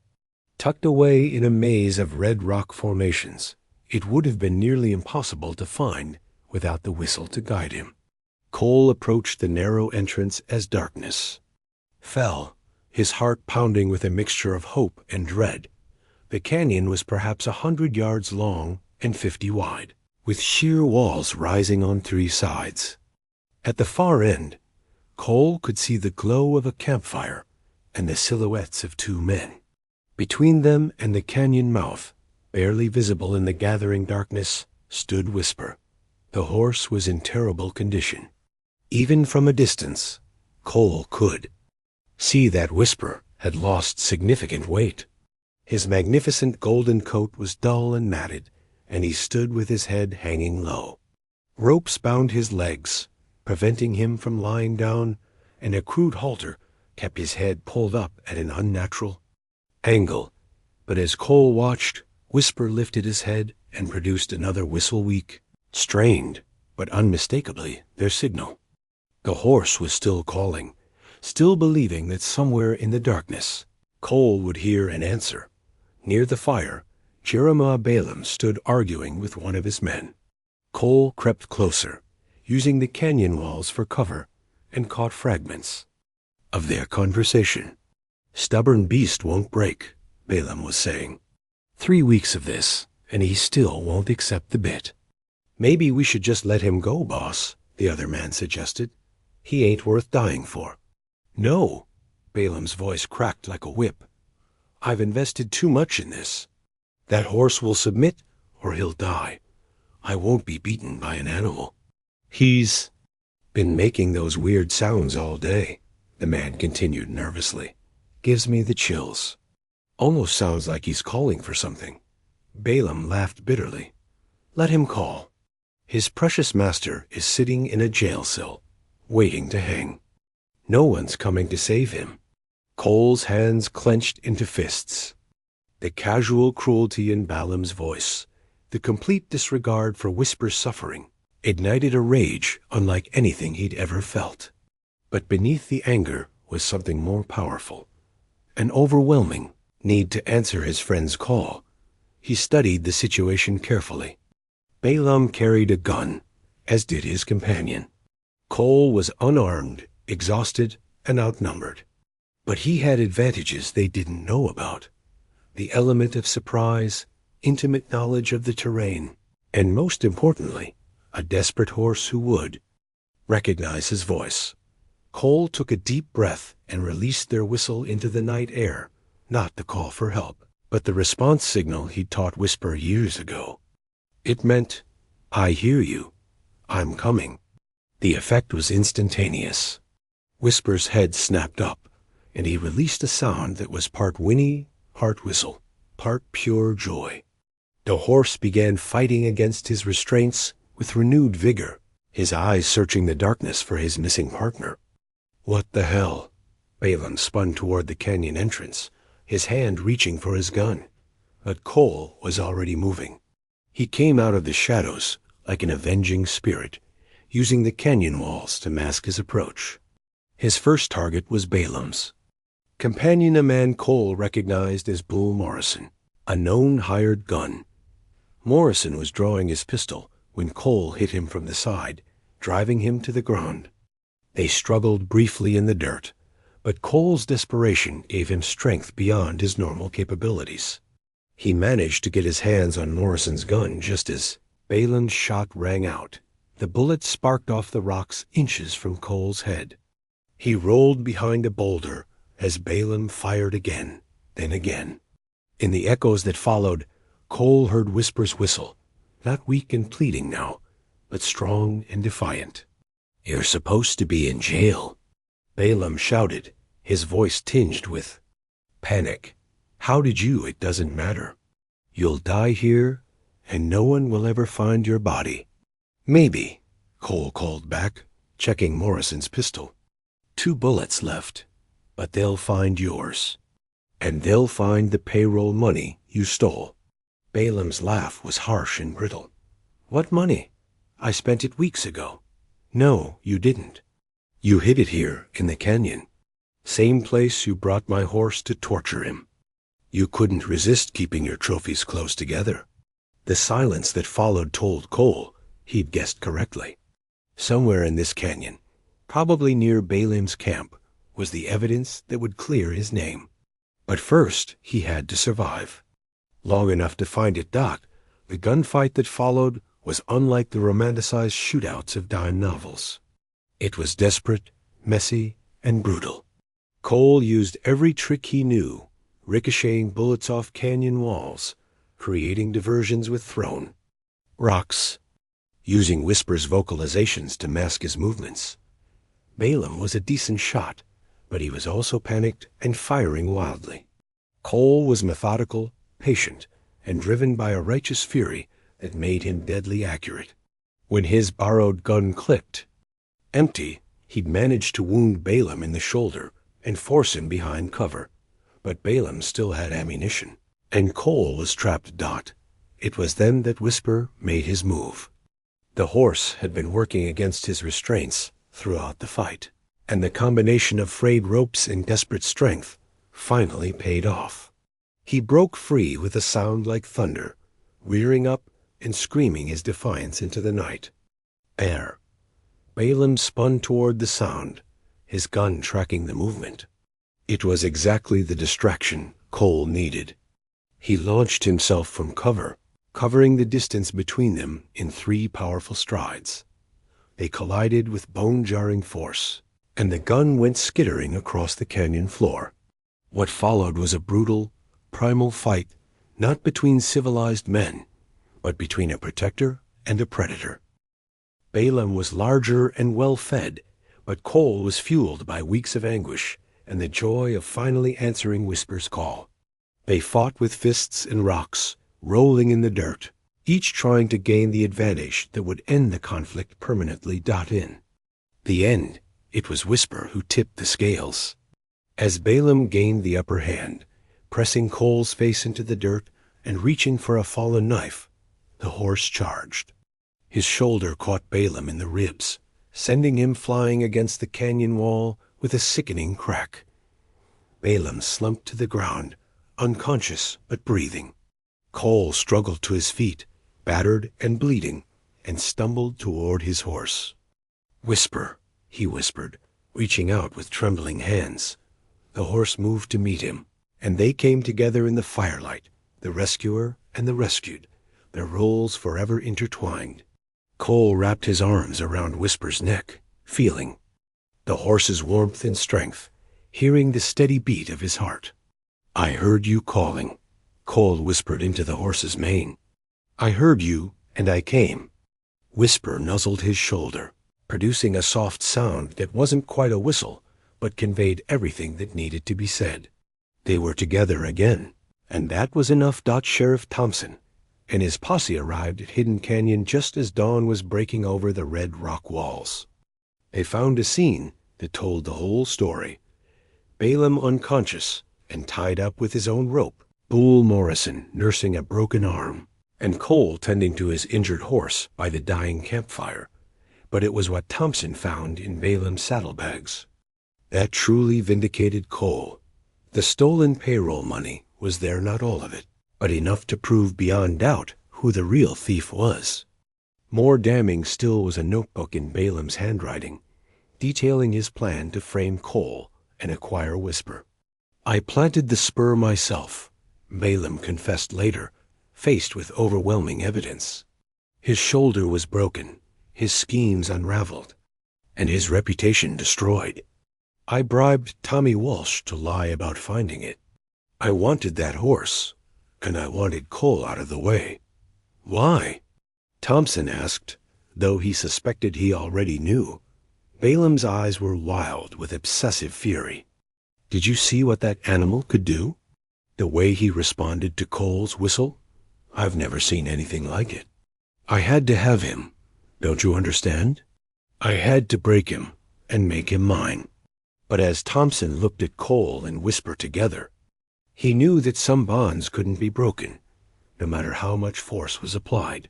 A: Tucked away in a maze of red rock formations, it would have been nearly impossible to find without the whistle to guide him. Cole approached the narrow entrance as darkness fell, his heart pounding with a mixture of hope and dread. The canyon was perhaps 100 yards long and 50 wide, with sheer walls rising on 3 sides. At the far end, Cole could see the glow of a campfire and the silhouettes of 2 men. Between them and the canyon mouth, barely visible in the gathering darkness, stood Whisper. The horse was in terrible condition. Even from a distance, Cole could see that Whisper had lost significant weight. His magnificent golden coat was dull and matted, and he stood with his head hanging low. Ropes bound his legs, preventing him from lying down, and a crude halter kept his head pulled up at an unnatural angle. But as Cole watched, Whisper lifted his head and produced another whistle, weak, strained, but unmistakably their signal. The horse was still calling, still believing that somewhere in the darkness, Cole would hear an answer. Near the fire, Jeremiah Balaam stood arguing with one of his men. Cole crept closer, using the canyon walls for cover, and caught fragments of their conversation. "Stubborn beast won't break," Balaam was saying. 3 weeks of this, and he still won't accept the bit. "Maybe we should just let him go, boss," the other man suggested. "He ain't worth dying for." "No," Balaam's voice cracked like a whip. "I've invested too much in this. That horse will submit or he'll die. I won't be beaten by an animal. He's been making those weird sounds all day," the man continued nervously. "Gives me the chills. Almost sounds like he's calling for something." Balaam laughed bitterly. "Let him call. His precious master is sitting in a jail cell, waiting to hang. No one's coming to save him." Cole's hands clenched into fists. The casual cruelty in Balaam's voice, the complete disregard for Whisper's suffering, ignited a rage unlike anything he'd ever felt. But beneath the anger was something more powerful, an overwhelming need to answer his friend's call. He studied the situation carefully. Balaam carried a gun, as did his companion. Cole was unarmed, exhausted, and outnumbered. But he had advantages they didn't know about. The element of surprise, intimate knowledge of the terrain, and most importantly, a desperate horse who would recognize his voice. Cole took a deep breath and released their whistle into the night air, not the call for help, but the response signal he'd taught Whisper years ago. It meant, "I hear you. I'm coming." The effect was instantaneous. Whisper's head snapped up, and he released a sound that was part whinny, part whistle, part pure joy. The horse began fighting against his restraints with renewed vigor, his eyes searching the darkness for his missing partner. "What the hell?" Balaam spun toward the canyon entrance, his hand reaching for his gun. But Cole was already moving. He came out of the shadows like an avenging spirit, using the canyon walls to mask his approach. His first target was Balaam's companion, a man Cole recognized as Bull Morrison, a known hired gun. Morrison was drawing his pistol when Cole hit him from the side, driving him to the ground. They struggled briefly in the dirt, but Cole's desperation gave him strength beyond his normal capabilities. He managed to get his hands on Morrison's gun just as Balaam's shot rang out. The bullet sparked off the rocks inches from Cole's head. He rolled behind a boulder as Balaam fired again, then again. In the echoes that followed, Cole heard Whisper's whistle, not weak and pleading now, but strong and defiant. "You're supposed to be in jail," Balaam shouted, his voice tinged with panic. "How did you? It doesn't matter. You'll die here, and no one will ever find your body." "Maybe," Cole called back, checking Morrison's pistol. "2 bullets left, but they'll find yours. And they'll find the payroll money you stole." Balaam's laugh was harsh and brittle. "What money? I spent it weeks ago." "No, you didn't. You hid it here in the canyon. Same place you brought my horse to torture him. You couldn't resist keeping your trophies close together." The silence that followed told Cole he'd guessed correctly. Somewhere in this canyon, probably near Balaam's camp, was the evidence that would clear his name. But first, he had to survive. Long enough to find it docked, the gunfight that followed was unlike the romanticized shootouts of dime novels. It was desperate, messy, and brutal. Cole used every trick he knew, ricocheting bullets off canyon walls, creating diversions with thrown rocks, using Whisper's vocalizations to mask his movements. Balaam was a decent shot, but he was also panicked and firing wildly. Cole was methodical, patient, and driven by a righteous fury that made him deadly accurate. When his borrowed gun clicked empty, he'd managed to wound Balaam in the shoulder and force him behind cover. But Balaam still had ammunition, and Cole was trapped. It was then that Whisper made his move. The horse had been working against his restraints throughout the fight, and the combination of frayed ropes and desperate strength finally paid off. He broke free with a sound like thunder, rearing up and screaming his defiance into the night. Balaam spun toward the sound, his gun tracking the movement. It was exactly the distraction Cole needed. He launched himself from cover, covering the distance between them in 3 powerful strides. They collided with bone-jarring force, and the gun went skittering across the canyon floor. What followed was a brutal, primal fight, not between civilized men, but between a protector and a predator. Balaam was larger and well-fed, but Cole was fueled by weeks of anguish and the joy of finally answering Whisper's call. They fought with fists and rocks, rolling in the dirt, each trying to gain the advantage that would end the conflict permanently. In the end, it was Whisper who tipped the scales. As Balaam gained the upper hand, pressing Cole's face into the dirt and reaching for a fallen knife, the horse charged. His shoulder caught Balaam in the ribs, sending him flying against the canyon wall with a sickening crack. Balaam slumped to the ground, unconscious but breathing. Cole struggled to his feet, battered and bleeding, and stumbled toward his horse. "Whisper," he whispered, reaching out with trembling hands. The horse moved to meet him, and they came together in the firelight, the rescuer and the rescued, their roles forever intertwined. Cole wrapped his arms around Whisper's neck, feeling the horse's warmth and strength, hearing the steady beat of his heart. "I heard you calling," Cole whispered into the horse's mane. "I heard you, and I came." Whisper nuzzled his shoulder, producing a soft sound that wasn't quite a whistle, but conveyed everything that needed to be said. They were together again, and that was enough. Sheriff Thompson and his posse arrived at Hidden Canyon just as dawn was breaking over the red rock walls. They found a scene that told the whole story. Balaam unconscious and tied up with his own rope, Bull Morrison nursing a broken arm, and Cole tending to his injured horse by the dying campfire. But it was what Thompson found in Balaam's saddlebags that truly vindicated Cole. The stolen payroll money was there, not all of it, but enough to prove beyond doubt who the real thief was. More damning still was a notebook in Balaam's handwriting, detailing his plan to frame Cole and acquire Whisper. "I planted the spur myself," Balaam confessed later, faced with overwhelming evidence. His shoulder was broken, his schemes unraveled, and his reputation destroyed. "I bribed Tommy Walsh to lie about finding it. I wanted that horse, and I wanted Cole out of the way." "Why?" Thompson asked, though he suspected he already knew. Balaam's eyes were wild with obsessive fury. "Did you see what that animal could do? The way he responded to Cole's whistle? I've never seen anything like it. I had to have him. Don't you understand? I had to break him and make him mine." But as Thompson looked at Cole and Whisper together, he knew that some bonds couldn't be broken, no matter how much force was applied.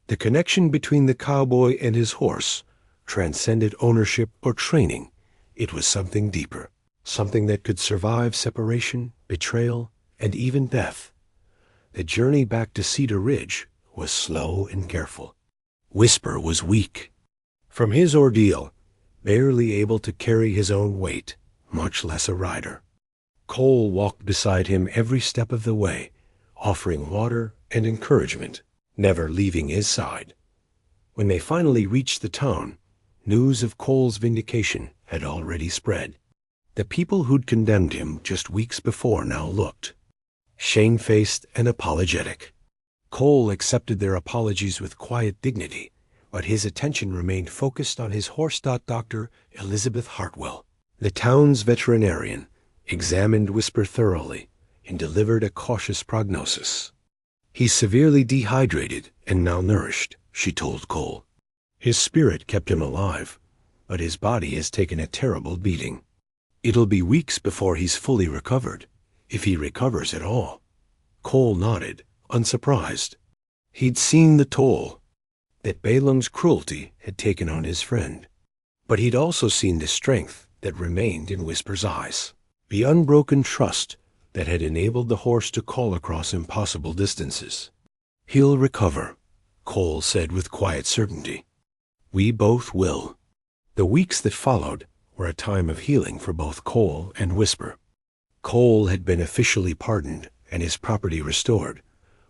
A: The connection between the cowboy and his horse transcended ownership or training. It was something deeper, something that could survive separation, betrayal, and even death. The journey back to Cedar Ridge was slow and careful. Whisper was weak. From his ordeal, barely able to carry his own weight, much less a rider. Cole walked beside him every step of the way, offering water and encouragement, never leaving his side. When they finally reached the town, news of Cole's vindication had already spread. The people who'd condemned him just weeks before now looked shamefaced and apologetic. Cole accepted their apologies with quiet dignity, but his attention remained focused on his horse. Dr. Elizabeth Hartwell, the town's veterinarian, examined Whisper thoroughly and delivered a cautious prognosis. "He's severely dehydrated and malnourished," she told Cole. "His spirit kept him alive, but his body has taken a terrible beating. It'll be weeks before he's fully recovered, if he recovers at all." Cole nodded, unsurprised. He'd seen the toll that Balaam's cruelty had taken on his friend, but he'd also seen the strength that remained in Whisper's eyes, the unbroken trust that had enabled the horse to call across impossible distances. "He'll recover," Cole said with quiet certainty. "We both will." The weeks that followed were a time of healing for both Cole and Whisper. Cole had been officially pardoned and his property restored,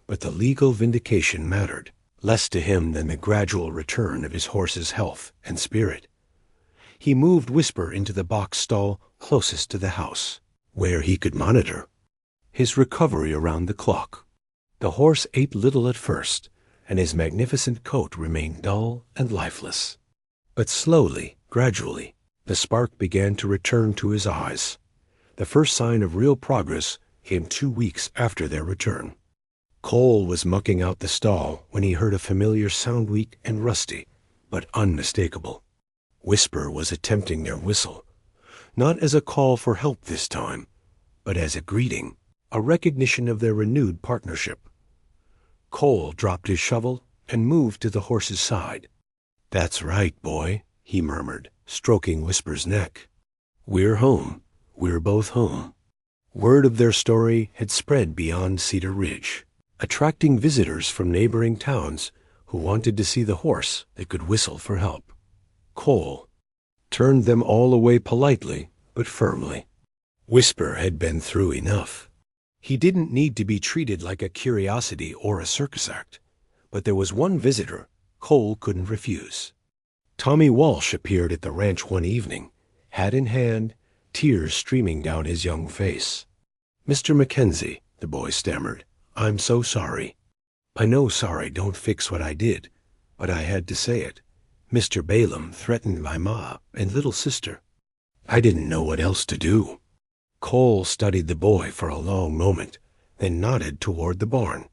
A: but the legal vindication mattered less to him than the gradual return of his horse's health and spirit. He moved Whisper into the box stall closest to the house, where he could monitor his recovery around the clock. The horse ate little at first, and his magnificent coat remained dull and lifeless. But slowly, gradually, the spark began to return to his eyes. The first sign of real progress came 2 weeks after their return. Cole was mucking out the stall when he heard a familiar sound, weak and rusty, but unmistakable. Whisper was attempting their whistle, not as a call for help this time, but as a greeting, a recognition of their renewed partnership. Cole dropped his shovel and moved to the horse's side. "That's right, boy," he murmured, stroking Whisper's neck. "We're home. We're both home." Word of their story had spread beyond Cedar Ridge, attracting visitors from neighboring towns who wanted to see the horse that could whistle for help. Cole turned them all away politely but firmly. Whisper had been through enough. He didn't need to be treated like a curiosity or a circus act, but there was one visitor Cole couldn't refuse. Tommy Walsh appeared at the ranch one evening, hat in hand, tears streaming down his young face. "Mr. Mackenzie," the boy stammered, "I'm so sorry. I know sorry don't fix what I did, but I had to say it. Mr. Balaam threatened my ma and little sister. I didn't know what else to do." Cole studied the boy for a long moment, then nodded toward the barn.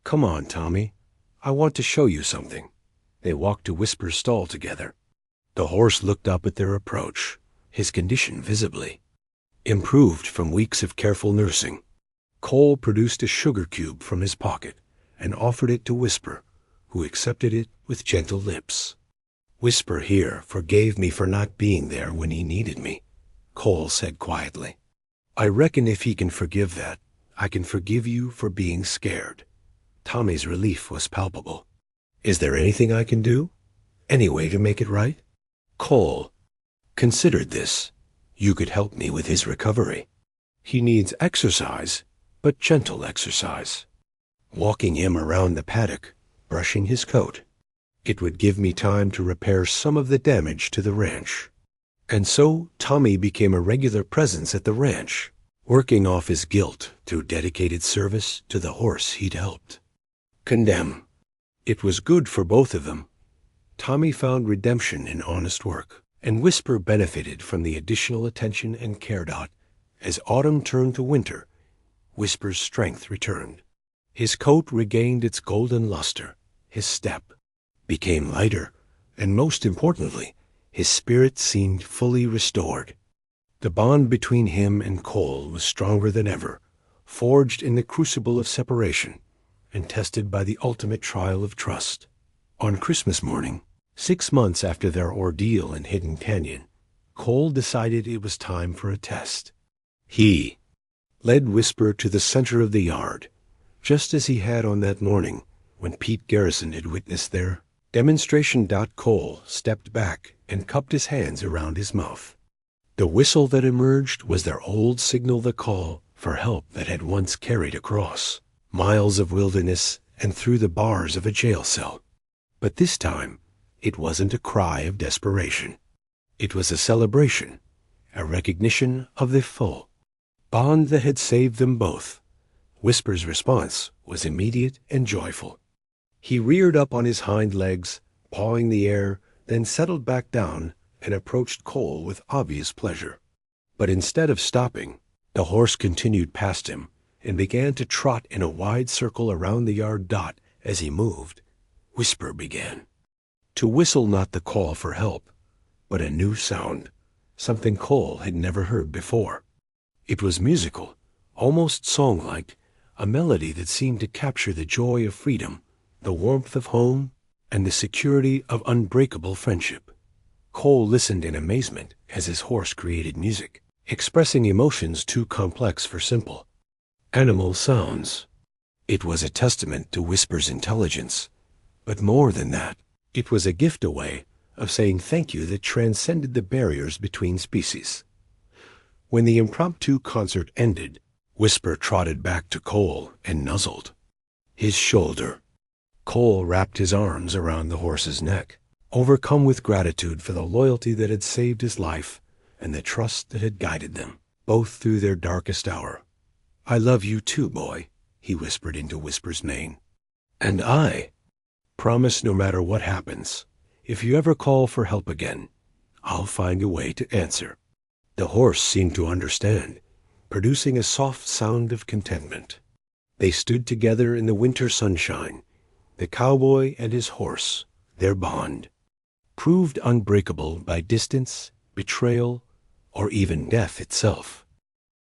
A: "Come on, Tommy. I want to show you something." They walked to Whisper's stall together. The horse looked up at their approach, his condition visibly improved from weeks of careful nursing. Cole produced a sugar cube from his pocket and offered it to Whisper, who accepted it with gentle lips. "Whisper here forgave me for not being there when he needed me," Cole said quietly. "I reckon if he can forgive that, I can forgive you for being scared." Tommy's relief was palpable. "Is there anything I can do? Any way to make it right?" Cole considered this. "You could help me with his recovery. He needs exercise, but gentle exercise. Walking him around the paddock, brushing his coat. It would give me time to repair some of the damage to the ranch." And so Tommy became a regular presence at the ranch, working off his guilt through dedicated service to the horse he'd helped condemn. It was good for both of them. Tommy found redemption in honest work, and Whisper benefited from the additional attention and care. As autumn turned to winter, Whisper's strength returned. His coat regained its golden luster, his step became lighter, and most importantly, his spirit seemed fully restored. The bond between him and Cole was stronger than ever, forged in the crucible of separation and tested by the ultimate trial of trust. On Christmas morning, 6 months after their ordeal in Hidden Canyon, Cole decided it was time for a test. He led Whisper to the center of the yard, just as he had on that morning when Pete Garrison had witnessed their Demonstration. Cole stepped back and cupped his hands around his mouth. The whistle that emerged was their old signal, the call for help that had once carried across miles of wilderness and through the bars of a jail cell. But this time, it wasn't a cry of desperation. It was a celebration, a recognition of the full bond that had saved them both. Whisper's response was immediate and joyful. He reared up on his hind legs, pawing the air, then settled back down and approached Cole with obvious pleasure. But instead of stopping, the horse continued past him and began to trot in a wide circle around the yard. As he moved, Whisper began to whistle, not the call for help, but a new sound, something Cole had never heard before. It was musical, almost song-like, a melody that seemed to capture the joy of freedom, the warmth of home, and the security of unbreakable friendship. Cole listened in amazement as his horse created music, expressing emotions too complex for simple animal sounds. It was a testament to Whisper's intelligence, but more than that, it was a gift, a way of saying thank you that transcended the barriers between species. When the impromptu concert ended, Whisper trotted back to Cole and nuzzled his shoulder. Cole wrapped his arms around the horse's neck, overcome with gratitude for the loyalty that had saved his life and the trust that had guided them, both through their darkest hour. "I love you too, boy," he whispered into Whisper's mane. "And I promise, no matter what happens, if you ever call for help again, I'll find a way to answer." The horse seemed to understand, producing a soft sound of contentment. They stood together in the winter sunshine, the cowboy and his horse, their bond, proved unbreakable by distance, betrayal, or even death itself.